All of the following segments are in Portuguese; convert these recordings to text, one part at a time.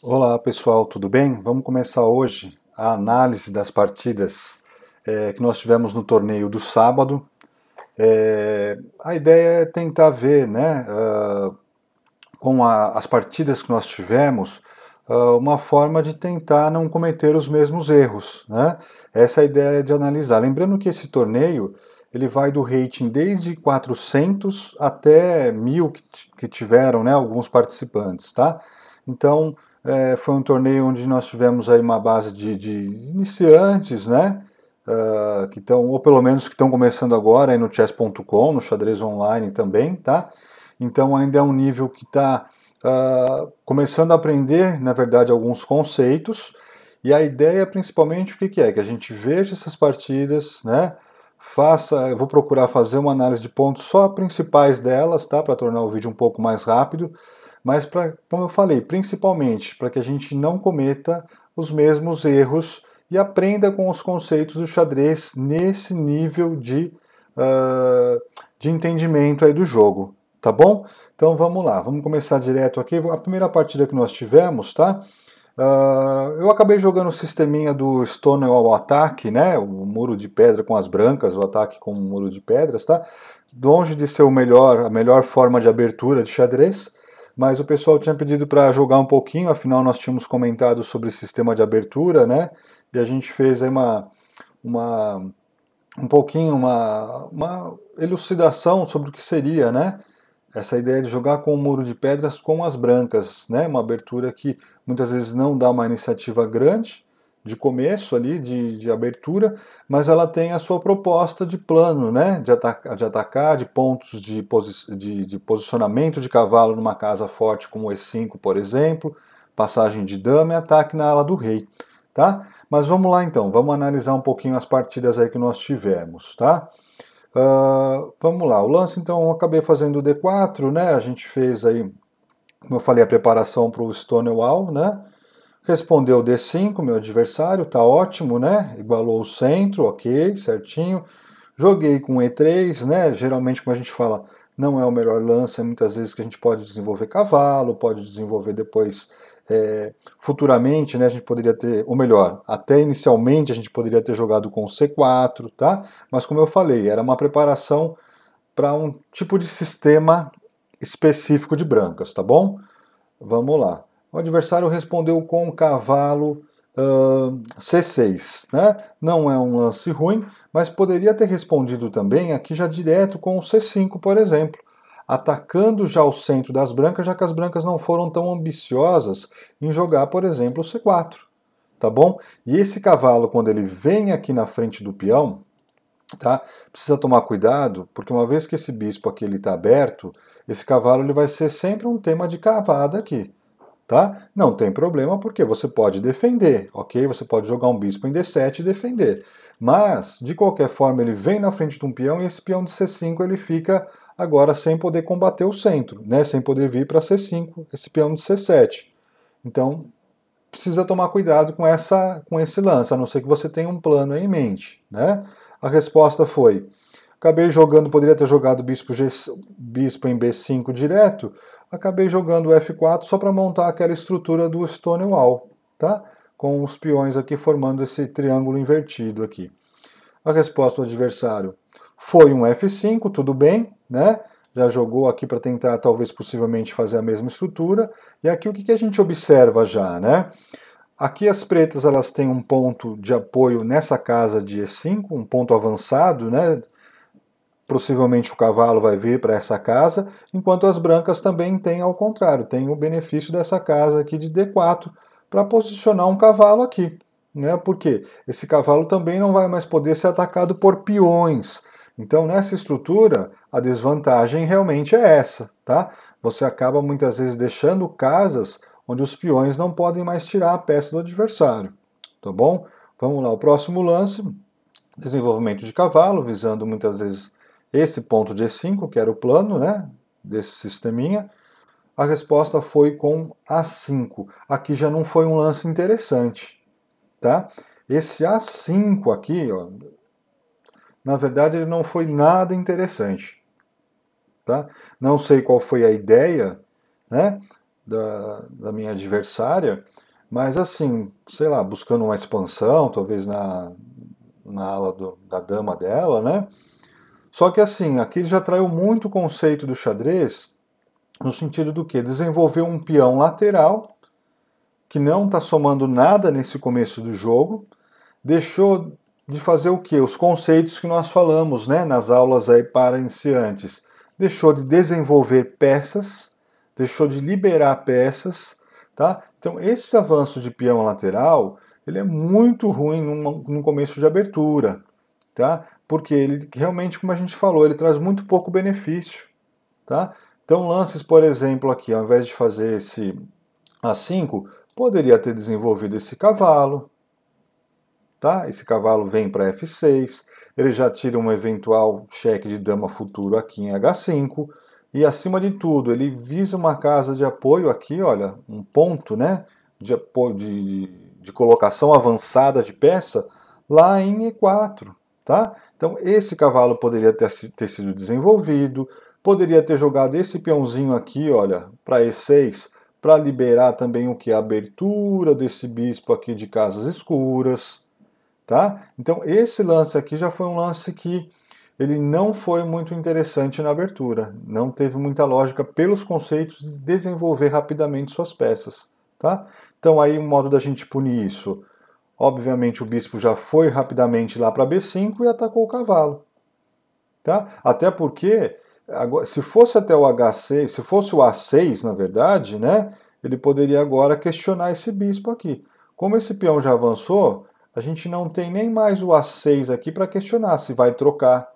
Olá pessoal, tudo bem? Vamos começar hoje a análise das partidas que nós tivemos no torneio do sábado. A ideia é tentar ver, né, com as partidas que nós tivemos, uma forma de tentar não cometer os mesmos erros, né? Essa é a ideia de analisar. Lembrando que esse torneio ele vai do rating desde 400 até 1000 que tiveram, né, alguns participantes, tá? Então, foi um torneio onde nós tivemos aí uma base de iniciantes, né? Que estão, ou pelo menos que estão começando agora aí no chess.com, no xadrez online também, tá? Então ainda é um nível que está começando a aprender, na verdade, alguns conceitos. E a ideia principalmente o que é? Que a gente veja essas partidas, né? Eu vou procurar fazer uma análise de pontos só principais delas, tá? Para tornar o vídeo um pouco mais rápido. Mas, como eu falei, principalmente para que a gente não cometa os mesmos erros e aprenda com os conceitos do xadrez nesse nível de entendimento aí do jogo, tá bom? Então vamos lá, vamos começar direto aqui. A primeira partida que nós tivemos, tá? Eu acabei jogando o sisteminha do Stonewall Attack, né? O muro de pedra com as brancas, o ataque com o muro de pedras, tá? Longe de ser a melhor forma de abertura de xadrez, mas o pessoal tinha pedido para jogar um pouquinho, afinal nós tínhamos comentado sobre o sistema de abertura, né? E a gente fez aí uma um pouquinho, uma elucidação sobre o que seria, né? Essa ideia de jogar com o muro de pedras com as brancas, né? Uma abertura que muitas vezes não dá uma iniciativa grande de começo ali, de abertura, mas ela tem a sua proposta de plano, né? De atacar, de pontos de posicionamento de cavalo numa casa forte como o E5, por exemplo, passagem de dama e ataque na ala do rei, tá? Mas vamos lá então, vamos analisar um pouquinho as partidas aí que nós tivemos, tá? Vamos lá, o lance então eu acabei fazendo o D4, né? A gente fez aí, como eu falei, a preparação para o Stonewall, né? Respondeu D5, meu adversário, tá ótimo, né? Igualou o centro, ok, certinho. Joguei com E3, né? Geralmente, como a gente fala, não é o melhor lance, muitas vezes que a gente pode desenvolver cavalo, pode desenvolver depois, futuramente, né? A gente poderia ter, ou melhor, até inicialmente a gente poderia ter jogado com C4, tá? Mas como eu falei, era uma preparação para um tipo de sistema específico de brancas, tá bom? Vamos lá. O adversário respondeu com o cavalo C6, né? Não é um lance ruim, mas poderia ter respondido também aqui já direto com o C5, por exemplo, atacando já o centro das brancas, já que as brancas não foram tão ambiciosas em jogar, por exemplo, o C4, tá bom? E esse cavalo, quando ele vem aqui na frente do peão, tá? Precisa tomar cuidado, porque uma vez que esse bispo aqui está aberto, esse cavalo ele vai ser sempre um tema de cavada aqui. Tá? Não tem problema porque você pode defender, ok? Você pode jogar um bispo em D7 e defender. Mas, de qualquer forma, ele vem na frente de um peão e esse peão de C5 ele fica agora sem poder combater o centro, né? Sem poder vir para C5, esse peão de C7. Então, precisa tomar cuidado com esse lance, a não ser que você tenha um plano aí em mente, né? A resposta foi: acabei jogando, poderia ter jogado bispo em B5 direto, acabei jogando F4 só para montar aquela estrutura do Stonewall, tá? Com os peões aqui formando esse triângulo invertido aqui. A resposta do adversário foi um F5, tudo bem, né? Já jogou aqui para tentar, talvez, possivelmente, fazer a mesma estrutura. E aqui o que a gente observa já, né? Aqui as pretas elas têm um ponto de apoio nessa casa de E5, um ponto avançado, né? Possivelmente o cavalo vai vir para essa casa, enquanto as brancas também têm ao contrário, têm o benefício dessa casa aqui de D4 para posicionar um cavalo aqui, né? Porque esse cavalo também não vai mais poder ser atacado por peões. Então, nessa estrutura, a desvantagem realmente é essa, tá? Você acaba muitas vezes deixando casas onde os peões não podem mais tirar a peça do adversário, tá bom? Vamos lá, o próximo lance, desenvolvimento de cavalo, visando muitas vezes esse ponto de E5, que era o plano, né, desse sisteminha. A resposta foi com A5. Aqui já não foi um lance interessante, tá? Esse A5 aqui, ó, na verdade ele não foi nada interessante, tá? Não sei qual foi a ideia, né? da minha adversária, mas assim, sei lá, buscando uma expansão, talvez na ala da dama dela, né? Só que assim, aqui ele já traiu muito o conceito do xadrez, no sentido do que? Desenvolver um peão lateral, que não está somando nada nesse começo do jogo, deixou de fazer o que? Os conceitos que nós falamos, né, nas aulas aí para iniciantes. Deixou de desenvolver peças, deixou de liberar peças, tá? Então esse avanço de peão lateral, ele é muito ruim num começo de abertura, tá? Porque ele realmente, como a gente falou, ele traz muito pouco benefício, tá? Então lances, por exemplo, aqui, ao invés de fazer esse A5, poderia ter desenvolvido esse cavalo, tá? Esse cavalo vem para F6, ele já tira um eventual cheque de dama futuro aqui em H5, e acima de tudo, ele visa uma casa de apoio aqui, olha, um ponto, né, de apoio de colocação avançada de peça lá em E4, tá? Então esse cavalo poderia ter sido desenvolvido, poderia ter jogado esse peãozinho aqui, olha, para E6, para liberar também o que? A abertura desse bispo aqui de casas escuras, tá? Então esse lance aqui já foi um lance que ele não foi muito interessante na abertura, não teve muita lógica pelos conceitos de desenvolver rapidamente suas peças, tá? Então aí o modo da gente punir isso, obviamente o bispo já foi rapidamente lá para B5 e atacou o cavalo, tá? Até porque agora, se fosse até o H6, se fosse o A6 na verdade, né? Ele poderia agora questionar esse bispo aqui. Como esse peão já avançou, a gente não tem nem mais o A6 aqui para questionar se vai trocar,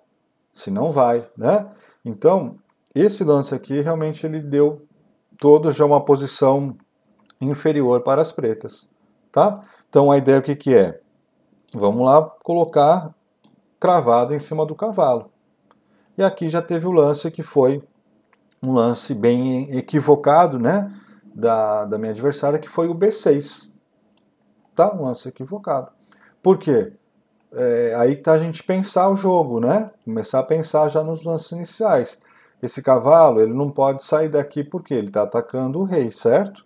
se não vai, né? Então, esse lance aqui realmente ele deu todo já uma posição inferior para as pretas, tá? Então a ideia o que que é? Vamos lá colocar cravada em cima do cavalo. E aqui já teve o lance que foi um lance bem equivocado, né? Da minha adversária, que foi o B6. Tá? Um lance equivocado. Por quê? Aí que tá a gente pensar o jogo, né? Começar a pensar já nos lances iniciais. Esse cavalo, ele não pode sair daqui porque ele está atacando o rei, certo?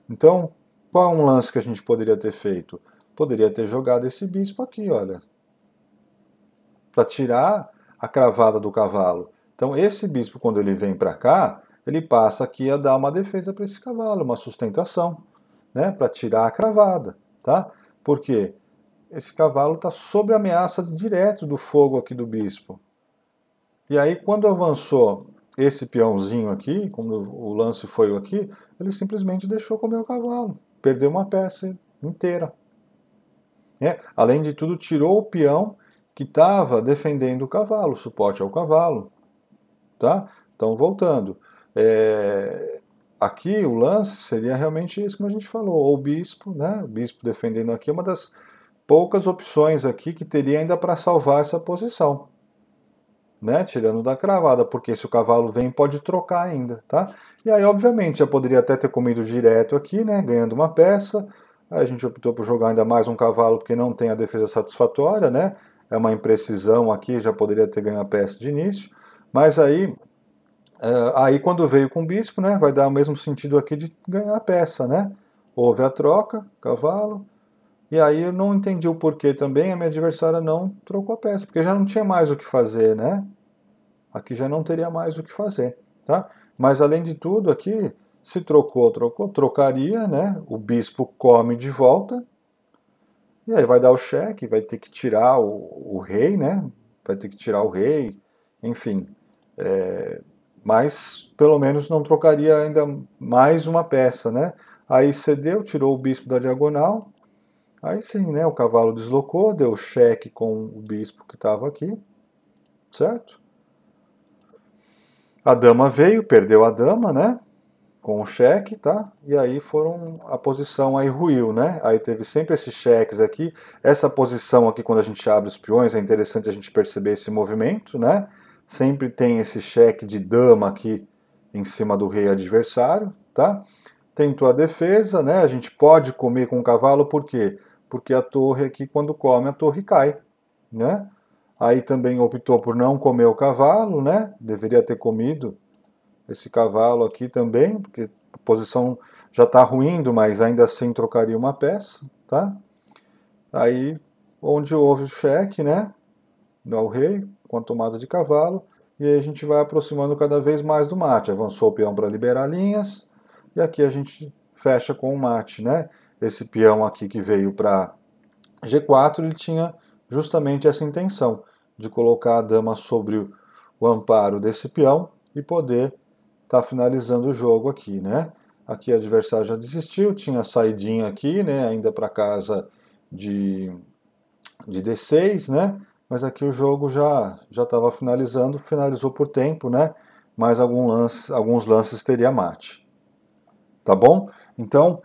Então, qual é um lance que a gente poderia ter feito? Poderia ter jogado esse bispo aqui, olha, para tirar a cravada do cavalo. Então, esse bispo, quando ele vem para cá, ele passa aqui a dar uma defesa para esse cavalo, uma sustentação, né? Para tirar a cravada, tá? Por quê? Esse cavalo está sob ameaça direto do fogo aqui do bispo. E aí, quando avançou esse peãozinho aqui, quando o lance foi aqui, ele simplesmente deixou comer o cavalo. Perdeu uma peça inteira. Além de tudo, tirou o peão que estava defendendo o cavalo, suporte ao cavalo. Tá? Então, voltando. Aqui o lance seria realmente isso que a gente falou. Ou o bispo, né? O bispo defendendo aqui é uma das poucas opções aqui que teria ainda para salvar essa posição, né? Tirando da cravada, porque se o cavalo vem pode trocar ainda, tá? E aí obviamente já poderia até ter comido direto aqui, né? Ganhando uma peça. Aí a gente optou por jogar ainda mais um cavalo porque não tem a defesa satisfatória, né? É uma imprecisão aqui, já poderia ter ganho a peça de início, mas aí quando veio com o bispo, né? Vai dar o mesmo sentido aqui de ganhar a peça, né? Houve a troca, cavalo. E aí eu não entendi o porquê também, a minha adversária não trocou a peça, porque já não tinha mais o que fazer, né? Aqui já não teria mais o que fazer, tá? Mas além de tudo, aqui, se trocou, trocaria, né? O bispo come de volta, e aí vai dar o cheque, vai ter que tirar o rei, né? Vai ter que tirar o rei, enfim. Mas pelo menos não trocaria ainda mais uma peça, né? Aí cedeu, tirou o bispo da diagonal. Aí sim, né? O cavalo deslocou, deu cheque com o bispo que estava aqui, certo? A dama veio, perdeu a dama, né? Com o cheque, tá? E aí a posição aí ruiu, né? Aí teve sempre esses cheques aqui. Essa posição aqui, quando a gente abre os peões, é interessante a gente perceber esse movimento, né? Sempre tem esse cheque de dama aqui em cima do rei adversário, tá? Tentou a defesa, né? A gente pode comer com o cavalo, por quê? Porque a torre aqui, quando come, a torre cai, né? Aí também optou por não comer o cavalo, né? Deveria ter comido esse cavalo aqui também, porque a posição já está ruindo, mas ainda assim trocaria uma peça, tá? Aí, onde houve o cheque, né? Ao rei, com a tomada de cavalo, e aí a gente vai aproximando cada vez mais do mate. Avançou o peão para liberar linhas, e aqui a gente fecha com o mate, né? Esse peão aqui que veio para G4, ele tinha justamente essa intenção, de colocar a dama sobre o amparo desse peão e poder estar finalizando o jogo aqui, né? Aqui o adversário já desistiu, tinha saidinha aqui, né? Ainda para casa de D6, né? Mas aqui o jogo já estava finalizando, finalizou por tempo, né? Mas alguns lances teria mate. Tá bom? Então,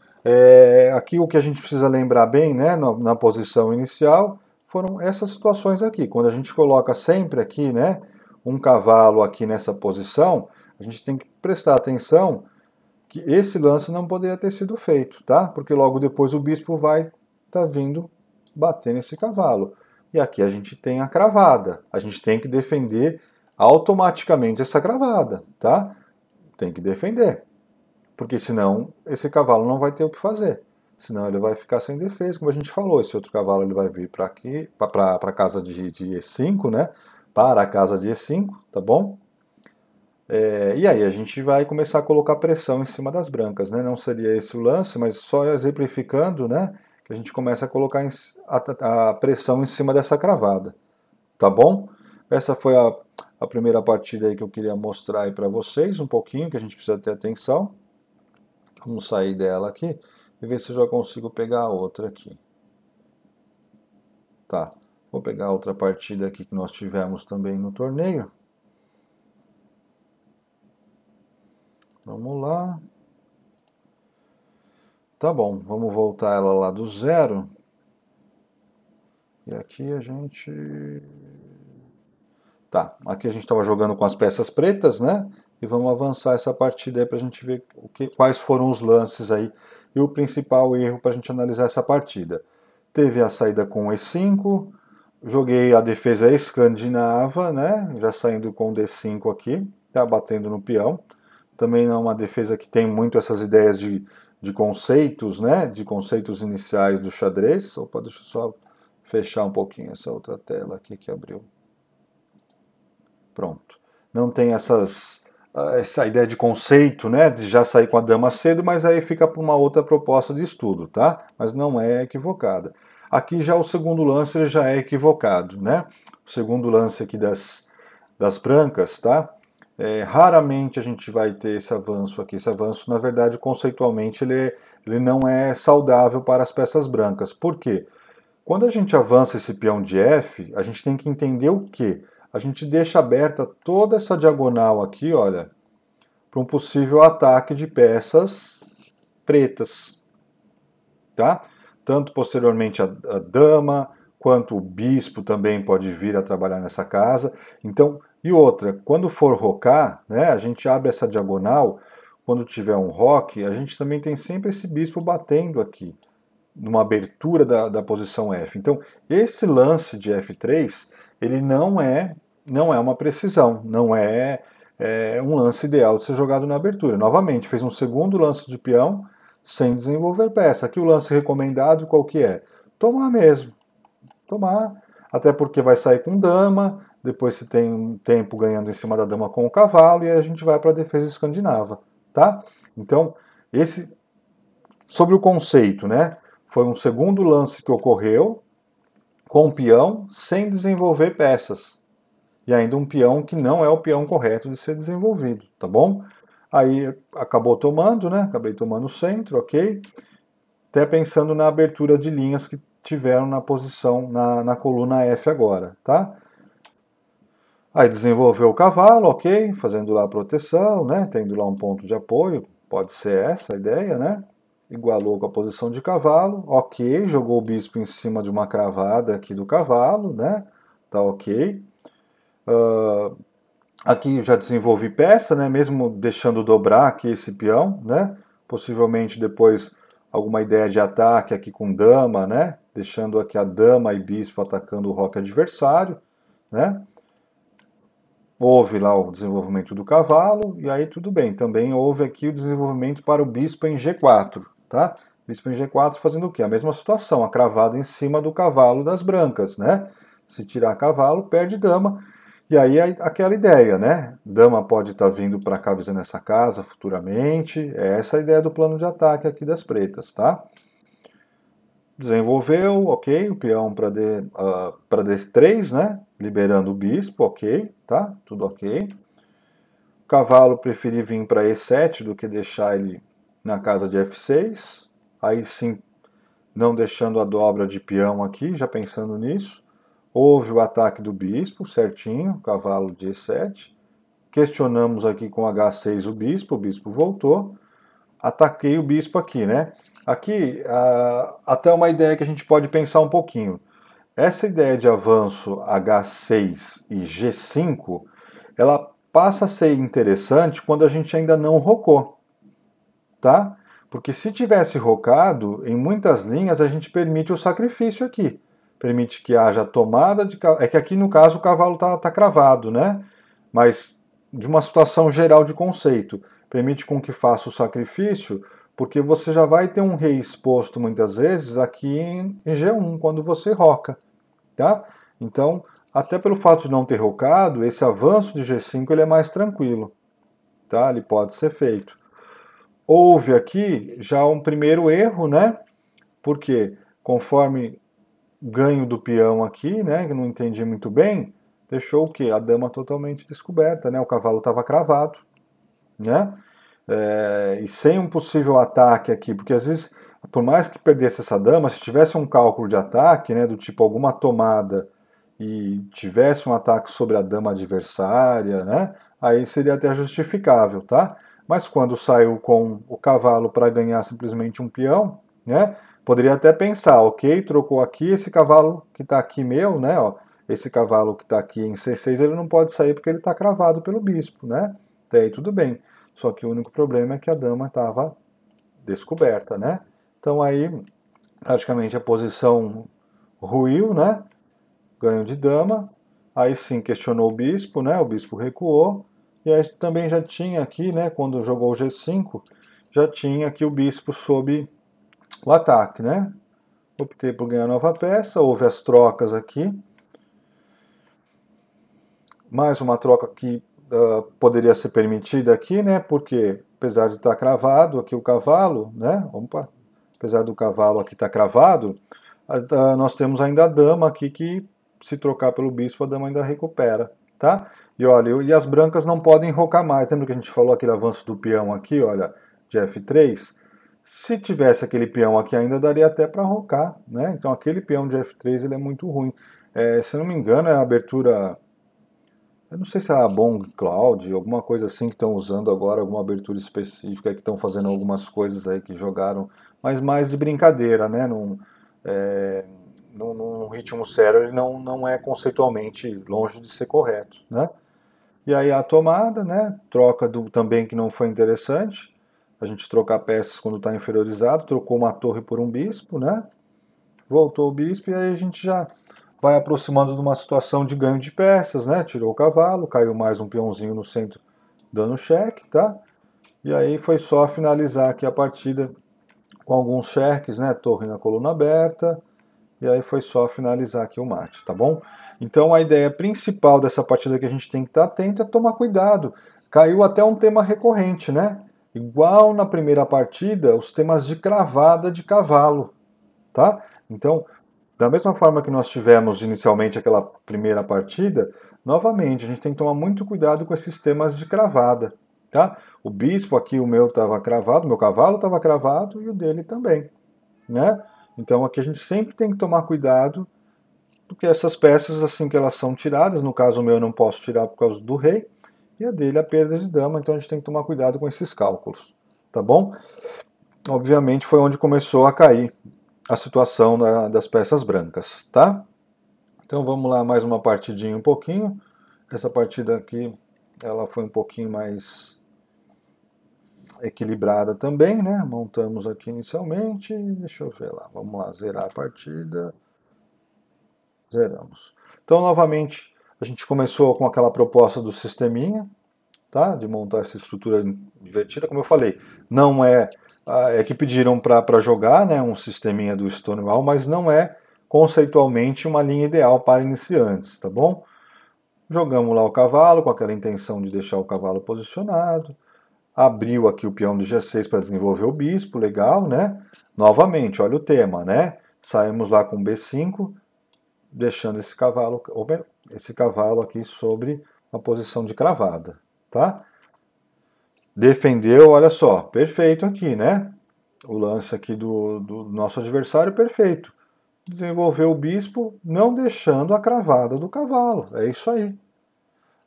aqui o que a gente precisa lembrar bem, né, na posição inicial, foram essas situações aqui. Quando a gente coloca sempre aqui, né, um cavalo aqui nessa posição, a gente tem que prestar atenção que esse lance não poderia ter sido feito, tá? Porque logo depois o bispo vai estar vindo bater nesse cavalo. E aqui a gente tem a cravada. A gente tem que defender automaticamente essa cravada, tá? Tem que defender. Porque senão esse cavalo não vai ter o que fazer. Senão ele vai ficar sem defesa, como a gente falou. Esse outro cavalo ele vai vir para aqui, para a casa de E5, né? Para a casa de E5, tá bom? E aí a gente vai começar a colocar pressão em cima das brancas, né? Não seria esse o lance, mas só exemplificando, né? Que a gente começa a colocar a pressão em cima dessa cravada, tá bom? Essa foi a primeira partida aí que eu queria mostrar aí para vocês, um pouquinho, que a gente precisa ter atenção. Vamos sair dela aqui e ver se eu já consigo pegar a outra aqui. Tá, vou pegar a outra partida aqui que nós tivemos também no torneio. Vamos lá. Tá bom, vamos voltar ela lá do zero. E aqui a gente... Tá, aqui a gente estava jogando com as peças pretas, né? E vamos avançar essa partida aí para a gente ver quais foram os lances aí e o principal erro para a gente analisar essa partida. Teve a saída com E5, joguei a defesa escandinava, né? Já saindo com D5 aqui, tá batendo no peão. Também não é uma defesa que tem muito essas ideias de conceitos, né? De conceitos iniciais do xadrez. Opa, deixa eu só fechar um pouquinho essa outra tela aqui que abriu. Pronto. Não tem essa ideia de conceito, né? De já sair com a dama cedo, mas aí fica para uma outra proposta de estudo, tá? Mas não é equivocada. Aqui já o segundo lance ele já é equivocado, né? O segundo lance aqui das brancas, tá? Raramente a gente vai ter esse avanço aqui. Esse avanço, na verdade, conceitualmente, ele não é saudável para as peças brancas. Por quê? Quando a gente avança esse peão de F, a gente tem que entender o quê? A gente deixa aberta toda essa diagonal aqui, olha, para um possível ataque de peças pretas, tá? Tanto posteriormente a dama, quanto o bispo também pode vir a trabalhar nessa casa. Então, e outra, quando for rocar, né, a gente abre essa diagonal, quando tiver um roque, a gente também tem sempre esse bispo batendo aqui, numa abertura da posição F. Então, esse lance de F3, ele não é uma precisão, não é um lance ideal de ser jogado na abertura. Novamente, fez um segundo lance de peão sem desenvolver peça. Aqui o lance recomendado qual que é? Tomar mesmo. Tomar, até porque vai sair com dama, depois você tem um tempo ganhando em cima da dama com o cavalo, e aí a gente vai para a defesa escandinava, tá? Então, sobre o conceito, né? Foi um segundo lance que ocorreu com um peão sem desenvolver peças. E ainda um peão que não é o peão correto de ser desenvolvido, tá bom? Aí acabou tomando, né? Acabei tomando o centro, ok? Até pensando na abertura de linhas que tiveram na posição, na coluna F agora, tá? Aí desenvolveu o cavalo, ok? Fazendo lá a proteção, né? Tendo lá um ponto de apoio, pode ser essa a ideia, né? Igualou com a posição de cavalo, ok, jogou o bispo em cima de uma cravada aqui do cavalo, né? Tá ok. Aqui já desenvolvi peça, né? Mesmo deixando dobrar aqui esse peão, né? Possivelmente depois alguma ideia de ataque aqui com dama, né? Deixando aqui a dama e bispo atacando o roque adversário, né? houve lá o desenvolvimento do cavalo, e aí tudo bem. Também houve aqui o desenvolvimento para o bispo em G4, tá? Bispo em G4 fazendo o quê? A mesma situação, a cravada em cima do cavalo das brancas, né? Se tirar cavalo, perde dama. E aí aquela ideia, né? Dama pode estar vindo para cá visando essa casa futuramente. É essa a ideia do plano de ataque aqui das pretas, tá? Desenvolveu, ok, o peão para D3, né? Liberando o bispo, ok, tá? Tudo ok. O cavalo preferi vir para E7 do que deixar ele na casa de F6. Aí sim, não deixando a dobra de peão aqui, já pensando nisso. Houve o ataque do bispo, certinho, cavalo de E7. Questionamos aqui com H6 o bispo voltou. Ataquei o bispo aqui, né? Aqui, até uma ideia que a gente pode pensar um pouquinho. Essa ideia de avanço H6 e G5, ela passa a ser interessante quando a gente ainda não rocou, tá? Porque se tivesse rocado, em muitas linhas a gente permite o sacrifício aqui. Permite que haja tomada de cavalo. É que aqui no caso o cavalo tá cravado, né? Mas de uma situação geral de conceito. Permite com que faça o sacrifício, porque você já vai ter um rei exposto muitas vezes aqui em G1, quando você roca, tá? Então, até pelo fato de não ter rocado, esse avanço de G5 ele é mais tranquilo, tá? Ele pode ser feito. Houve aqui já um primeiro erro, né? Porque conforme ganho do peão aqui, né, que não entendi muito bem, deixou o quê? A dama totalmente descoberta, né? O cavalo estava cravado, né? E sem um possível ataque aqui, porque às vezes, por mais que perdesse essa dama, se tivesse um cálculo de ataque, né, do tipo alguma tomada e tivesse um ataque sobre a dama adversária, né, aí seria até justificável, tá? Mas quando saiu com o cavalo para ganhar simplesmente um peão, né, poderia até pensar, ok, trocou aqui, esse cavalo que está aqui meu, né, ó, esse cavalo que está aqui em C6, ele não pode sair porque ele está cravado pelo bispo, né? Até aí tudo bem. Só que o único problema é que a dama estava descoberta, né? Então aí praticamente a posição ruiu, né? Ganho de dama. Aí sim questionou o bispo, né? O bispo recuou. E aí também já tinha aqui, né? Quando jogou o G5, já tinha aqui o bispo sob o ataque, né? Optei por ganhar nova peça. Houve as trocas aqui. Mais uma troca que poderia ser permitida aqui, né? Porque apesar de estar cravado aqui o cavalo, né? Opa, apesar do cavalo aqui estar cravado, nós temos ainda a dama aqui que, se trocar pelo bispo, a dama ainda recupera, tá? E olha, e as brancas não podem rocar mais. Lembra que a gente falou aquele avanço do peão aqui, olha, de F3? Se tivesse aquele peão aqui ainda daria até para rocar, né? Então aquele peão de F3 ele é muito ruim. Se não me engano, é a abertura. Eu não sei se é a Bong Cloud, alguma coisa assim que estão usando agora, alguma abertura específica, que estão fazendo algumas coisas aí que jogaram, mas mais de brincadeira, né? Num ritmo sério, ele não é conceitualmente longe de ser correto, né? E aí a tomada, né? Troca também que não foi interessante, a gente trocar peças quando está inferiorizado, trocou uma torre por um bispo, né? Voltou o bispo e aí a gente já vai aproximando de uma situação de ganho de peças, né? Tirou o cavalo, caiu mais um peãozinho no centro dando cheque, tá? E aí foi só finalizar aqui a partida com alguns cheques, né? Torre na coluna aberta, e aí foi só finalizar aqui o mate, tá bom? Então a ideia principal dessa partida que a gente tem que estar atento é tomar cuidado. Caiu até um tema recorrente, né? Igual na primeira partida, os temas de cravada de cavalo, tá? Então, da mesma forma que nós tivemos inicialmente aquela primeira partida, novamente, a gente tem que tomar muito cuidado com esses temas de cravada, tá? O bispo aqui, o meu estava cravado, o meu cavalo estava cravado e o dele também, né? Então aqui a gente sempre tem que tomar cuidado, porque essas peças, assim que elas são tiradas, no caso o meu eu não posso tirar por causa do rei, e a dele a perda de dama, então a gente tem que tomar cuidado com esses cálculos, tá bom? Obviamente foi onde começou a cair a situação das peças brancas, tá? Então vamos lá, mais uma partidinha um pouquinho. Essa partida aqui, ela foi um pouquinho mais equilibrada também, né? Montamos aqui inicialmente, deixa eu ver lá, vamos lá, zerar a partida. Zeramos. Então, novamente, A gente começou com aquela proposta do sisteminha, tá? De montar essa estrutura invertida, como eu falei, não é que pediram para jogar, né, um sisteminha do Stonewall, mas não é conceitualmente uma linha ideal para iniciantes, tá bom? Jogamos lá o cavalo com aquela intenção de deixar o cavalo posicionado, abriu aqui o peão do G6 para desenvolver o bispo, legal, né? Novamente, olha o tema, né? Saímos lá com B5, deixando esse cavalo aqui sobre a posição de cravada, tá? Defendeu, olha só, perfeito aqui, né? O lance aqui do nosso adversário, perfeito. Desenvolveu o bispo, não deixando a cravada do cavalo. É isso aí.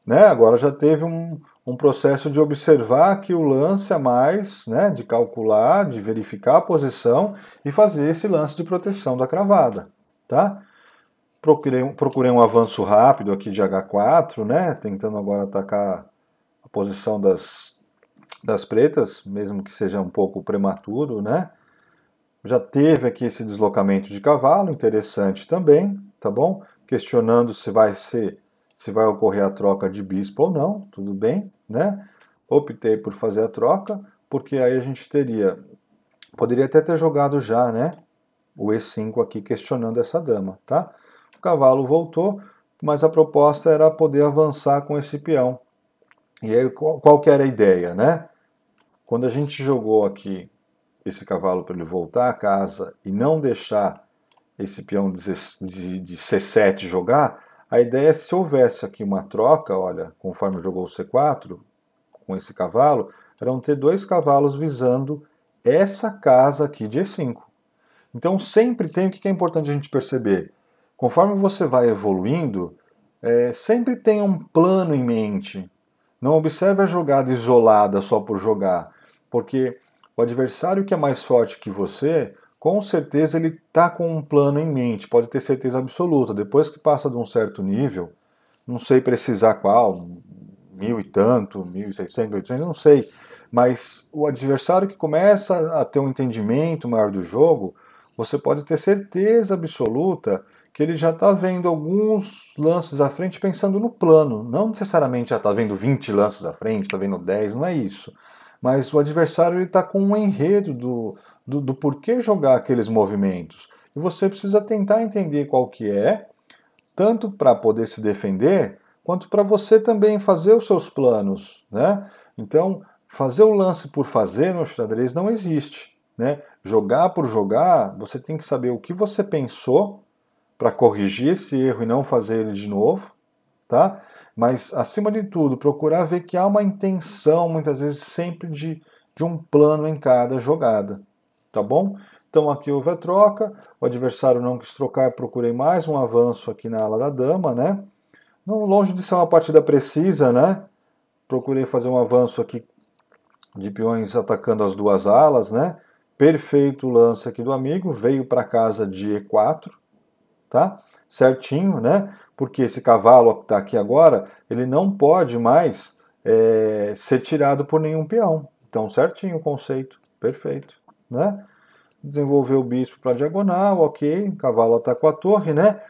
Né? Agora já teve um processo de observar aqui o lance a mais, né? De calcular, de verificar a posição e fazer esse lance de proteção da cravada. Tá? Procurei um avanço rápido aqui de H4, né? Tentando agora atacar a posição das pretas, mesmo que seja um pouco prematuro, né? Já teve aqui esse deslocamento de cavalo, interessante também, tá bom? Questionando se vai ocorrer a troca de bispo ou não, tudo bem, né? Optei por fazer a troca, porque aí a gente poderia até ter jogado já, né? O E5 aqui questionando essa dama, tá? O cavalo voltou, mas a proposta era poder avançar com esse peão. E aí qual que era a ideia, né? Quando a gente jogou aqui esse cavalo para ele voltar a casa e não deixar esse peão de C7 jogar, a ideia é se houvesse aqui uma troca, olha, conforme jogou o C4, com esse cavalo, eram ter dois cavalos visando essa casa aqui de E5. Então sempre tem o que é importante a gente perceber. Conforme você vai evoluindo, sempre tem um plano em mente. Não observe a jogada isolada só por jogar, porque o adversário que é mais forte que você, com certeza ele está com um plano em mente, pode ter certeza absoluta. Depois que passa de um certo nível, não sei precisar qual, 1000 e tanto, 1600, 800, não sei. Mas o adversário que começa a ter um entendimento maior do jogo, você pode ter certeza absoluta que ele já está vendo alguns lances à frente pensando no plano. Não necessariamente já está vendo 20 lances à frente, está vendo 10, não é isso. Mas o adversário está com um enredo do porquê jogar aqueles movimentos. E você precisa tentar entender qual que é, tanto para poder se defender, quanto para você também fazer os seus planos, né? Então, fazer o lance por fazer no xadrez não existe, né? Jogar por jogar, você tem que saber o que você pensou para corrigir esse erro e não fazer ele de novo, tá? Mas, acima de tudo, procurar ver que há uma intenção, muitas vezes, sempre de um plano em cada jogada, tá bom? Então aqui houve a troca, o adversário não quis trocar, eu procurei mais um avanço aqui na ala da dama, né? Não longe de ser uma partida precisa, né? Procurei fazer um avanço aqui de peões atacando as duas alas, né? Perfeito o lance aqui do amigo, veio para casa de E4, tá? Certinho, né? Porque esse cavalo que está aqui agora, ele não pode mais ser tirado por nenhum peão. Então, certinho o conceito, perfeito, né? Desenvolveu o bispo para a diagonal, ok, o cavalo atacou a torre, né?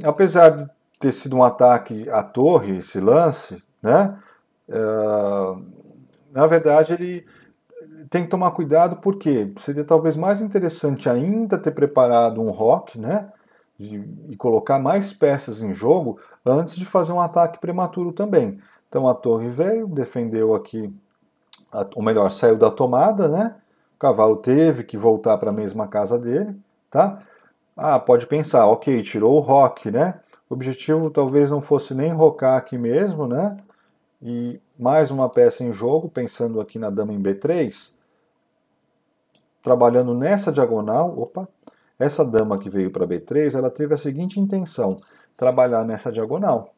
Apesar de ter sido um ataque à torre, esse lance, né? Na verdade, ele tem que tomar cuidado porque seria talvez mais interessante ainda ter preparado um roque, né? E colocar mais peças em jogo antes de fazer um ataque prematuro também. Então a torre veio, defendeu aqui, ou melhor, saiu da tomada, né? O cavalo teve que voltar para a mesma casa dele, tá? Ah, pode pensar, ok, tirou o roque, né? O objetivo talvez não fosse nem rocar aqui mesmo, né? E mais uma peça em jogo, pensando aqui na dama em B3, trabalhando nessa diagonal, opa, essa dama que veio para B3, ela teve a seguinte intenção, trabalhar nessa diagonal.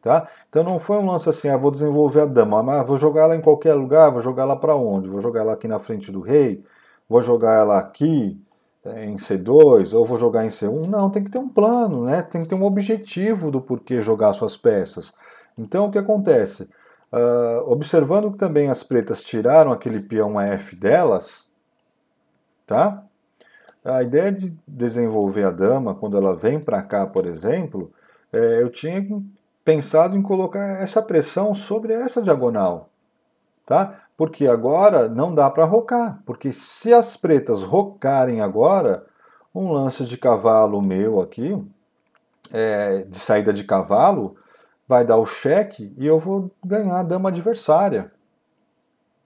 Tá? Então não foi um lance assim, vou desenvolver a dama, mas vou jogar ela em qualquer lugar, vou jogar ela para onde? Vou jogar ela aqui na frente do rei? Vou jogar ela aqui em C2? Ou vou jogar em C1? Não, tem que ter um plano, né? Tem que ter um objetivo do porquê jogar suas peças. Então o que acontece? Observando que também as pretas tiraram aquele peão F delas, tá? A ideia de desenvolver a dama, quando ela vem para cá, por exemplo, eu tinha pensado em colocar essa pressão sobre essa diagonal, tá? Porque agora não dá para rocar, porque se as pretas rocarem agora, um lance de cavalo meu aqui, de saída de cavalo, vai dar o cheque e eu vou ganhar a dama adversária,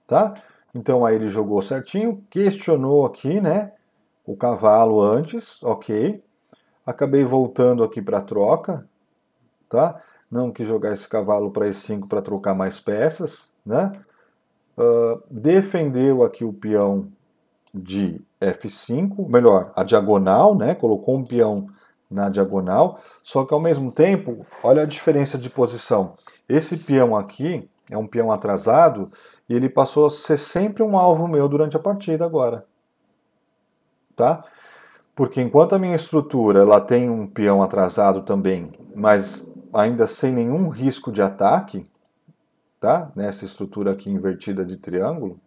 tá? Então aí ele jogou certinho, questionou aqui, né? O cavalo antes, ok. Acabei voltando aqui para troca, tá? Não quis jogar esse cavalo para E5 para trocar mais peças, né? Defendeu aqui o peão de F5, melhor, a diagonal, né? Colocou um peão na diagonal, só que ao mesmo tempo, olha a diferença de posição. Esse peão aqui é um peão atrasado e ele passou a ser sempre um alvo meu durante a partida agora, tá? Porque enquanto a minha estrutura ela tem um peão atrasado também, mas ainda sem nenhum risco de ataque, tá? Nessa estrutura aqui invertida de triângulo,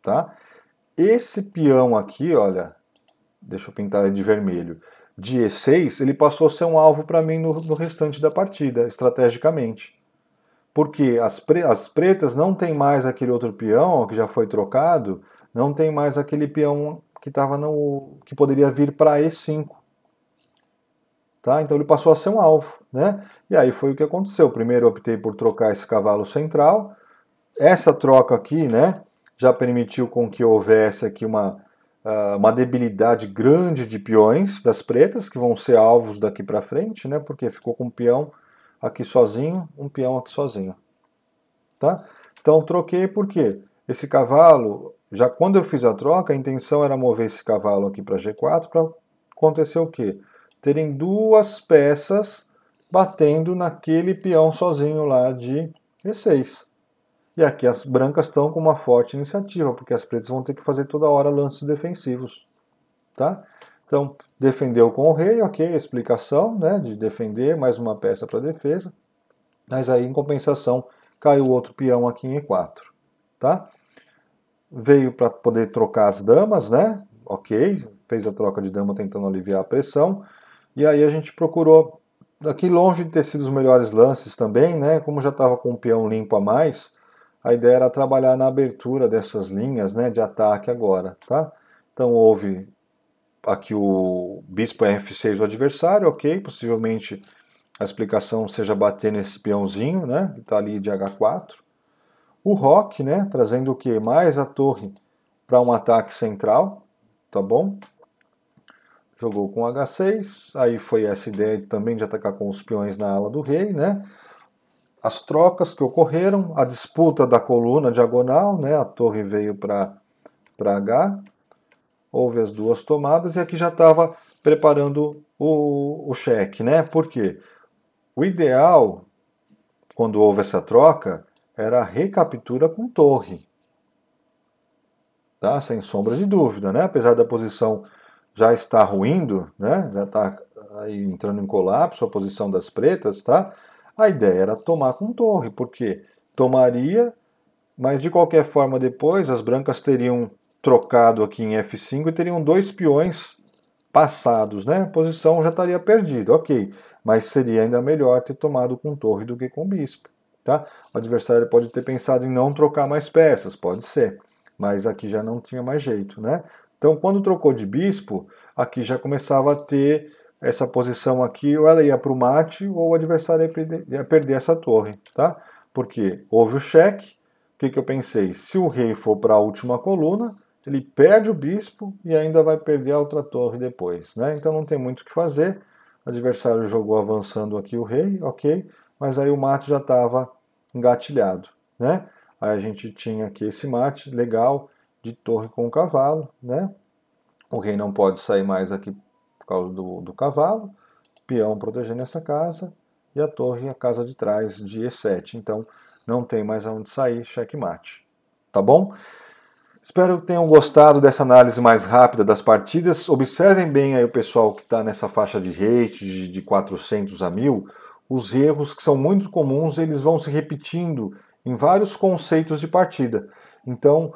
tá? Esse peão aqui, olha, deixa eu pintar ele de vermelho, de E6, ele passou a ser um alvo para mim no restante da partida, estrategicamente. Porque as pretas não tem mais aquele outro peão ó, que já foi trocado, não tem mais aquele peão que tava que poderia vir para E5. Tá? Então ele passou a ser um alvo, né? E aí foi o que aconteceu. Primeiro eu optei por trocar esse cavalo central. Essa troca aqui, né, já permitiu com que houvesse aqui uma debilidade grande de peões das pretas, que vão ser alvos daqui para frente, né? Porque ficou com um peão aqui sozinho, um peão aqui sozinho. Tá? Então troquei porque esse cavalo, já quando eu fiz a troca, a intenção era mover esse cavalo aqui para G4 para acontecer o quê? Terem duas peças batendo naquele peão sozinho lá de E6. E aqui as brancas estão com uma forte iniciativa, porque as pretas vão ter que fazer toda hora lances defensivos. Tá? Então, defendeu com o rei, ok, explicação, né, de defender, mais uma peça para defesa. Mas aí, em compensação, caiu outro peão aqui em E4. Tá? Veio para poder trocar as damas, né? Ok, fez a troca de dama tentando aliviar a pressão. E aí a gente procurou, aqui longe de ter sido os melhores lances também, né? Como já estava com um peão limpo a mais, a ideia era trabalhar na abertura dessas linhas, né, de ataque agora, tá? Então houve aqui o bispo F6 o adversário, ok, possivelmente a explicação seja bater nesse peãozinho, né, que está ali de H4. O roque, né, trazendo o que? Mais a torre para um ataque central, tá bom? Jogou com H6, aí foi essa ideia também de atacar com os peões na ala do rei, né? As trocas que ocorreram, a disputa da coluna diagonal, né? A torre veio para H, houve as duas tomadas e aqui já estava preparando o cheque, né? Por quê? O ideal, quando houve essa troca, era a recaptura com torre, tá? Sem sombra de dúvida, né? Apesar da posição já estar ruindo, né? Já está aí entrando em colapso a posição das pretas, tá? A ideia era tomar com torre, porque tomaria, mas de qualquer forma depois as brancas teriam trocado aqui em F5 e teriam dois peões passados, né? A posição já estaria perdida, ok. Mas seria ainda melhor ter tomado com torre do que com bispo, tá? O adversário pode ter pensado em não trocar mais peças, pode ser, mas aqui já não tinha mais jeito, né? Então, quando trocou de bispo, aqui já começava a ter essa posição aqui, ou ela ia para o mate, ou o adversário ia perder essa torre, tá? Porque houve o cheque, o que eu pensei? Se o rei for para a última coluna, ele perde o bispo e ainda vai perder a outra torre depois, né? Então não tem muito o que fazer. O adversário jogou avançando aqui o rei, ok, mas aí o mate já estava engatilhado, né? Aí a gente tinha aqui esse mate legal de torre com o cavalo, né? O rei não pode sair mais aqui por causa do cavalo, peão protegendo essa casa e a torre a casa de trás de E7. Então não tem mais aonde sair, checkmate. Tá bom? Espero que tenham gostado dessa análise mais rápida das partidas. Observem bem aí o pessoal que está nessa faixa de rate de 400 a 1000. Os erros que são muito comuns, eles vão se repetindo em vários conceitos de partida. Então,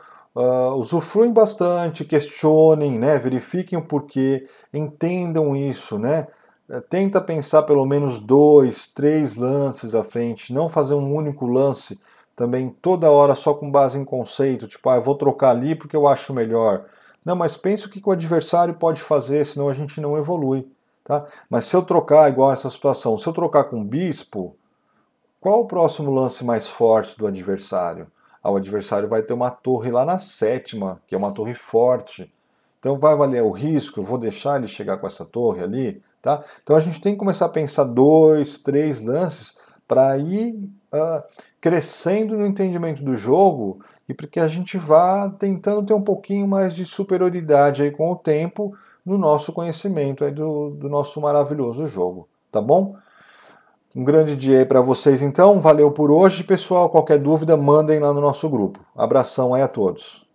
usufruem bastante, questionem, né, verifiquem o porquê, entendam isso, né? tenta pensar pelo menos 2, 3 lances à frente, não fazer um único lance também toda hora só com base em conceito, tipo, eu vou trocar ali porque eu acho melhor. Não, mas pense o que o adversário pode fazer, senão a gente não evolui. Tá? Mas se eu trocar, igual essa situação, se eu trocar com bispo, qual o próximo lance mais forte do adversário? O adversário vai ter uma torre lá na sétima, que é uma torre forte. Então vai valer o risco, eu vou deixar ele chegar com essa torre ali, tá? Então a gente tem que começar a pensar 2, 3 lances para ir crescendo no entendimento do jogo e para que a gente vá tentando ter um pouquinho mais de superioridade aí com o tempo no nosso conhecimento aí do nosso maravilhoso jogo, tá bom? Um grande dia aí para vocês então, valeu por hoje, pessoal. Qualquer dúvida, mandem lá no nosso grupo. Abração aí a todos.